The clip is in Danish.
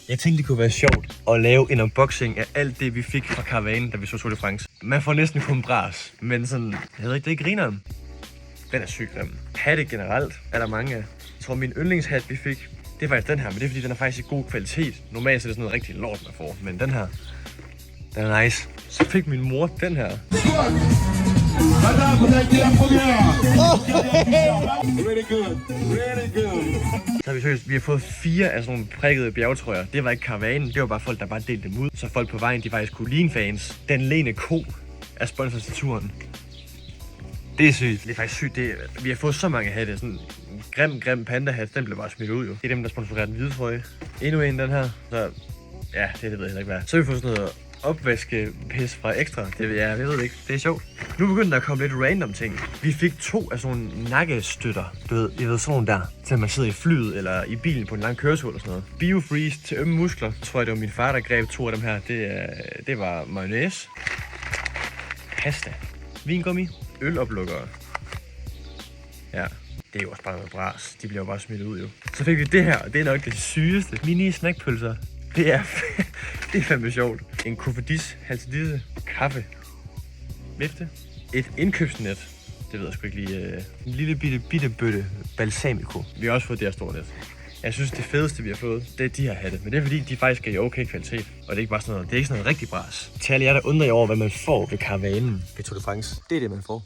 Jeg tænkte, det kunne være sjovt at lave en unboxing af alt det, vi fik fra karavanen, da vi så Tour de France. Man får næsten kun bras, men sådan, jeg ved ikke, det er grineren. Den er sygt grim. Hatte generelt er der mange af. Jeg tror, min yndlingshat, vi fik, det er faktisk den her, men det er fordi, den er faktisk i god kvalitet. Normalt så er det sådan noget rigtig lort, man får, men den her, den er nice. Så fik min mor den her. Så har vi har fået 4 af sådan nogle prikkede bjergetrøjer. Det var ikke karavanen, det var bare folk, der bare delte dem ud. Så folk på vejen, de faktisk kunne ligne fans. Den lene ko er sponsor til turen. Det er sygt. Det er faktisk sygt. Vi har fået så mange hatte. Sådan en grim pandahat, den blev bare smidt ud jo. Det er dem, der sponsorerer den hvide trøje. Endnu en, den her. Så ja, det ved jeg heller ikke hvad. Så har vi fået sådan noget opvaskepis fra Ekstra. Jeg ved det ikke. Det er sjovt. Nu begynder der at komme lidt random ting. Vi fik 2 af sådan nogle nakkestøtter. Du ved, jeg ved sådan nogle der, til man sidder i flyet eller i bilen på en lang køretur eller sådan noget. Biofreeze til ømme muskler. Jeg tror, det var min far, der greb 2 af dem her. Det var mayonnaise. Pasta. Vingummi. Øloplukkere. Ja, det er jo også bare noget bras. De bliver jo bare smidt ud jo. Så fik vi det her, og det er nok det sygeste. Mini snackpølser. Det er fandme sjovt. En kofedis, halsedisse, kaffe, vifte, et indkøbsnet. Det ved jeg sgu ikke lige. En lille bitte bøtte balsamico. Vi har også fået det her store net. Jeg synes, det fedeste, vi har fået, det er de her hatte. Men det er fordi, de faktisk er i okay kvalitet. Og det er ikke bare sådan noget, det er ikke sådan noget rigtig bras. Til alle jer, der undrer jer over, hvad man får ved karavanen ved Tour de France. Det er det, man får.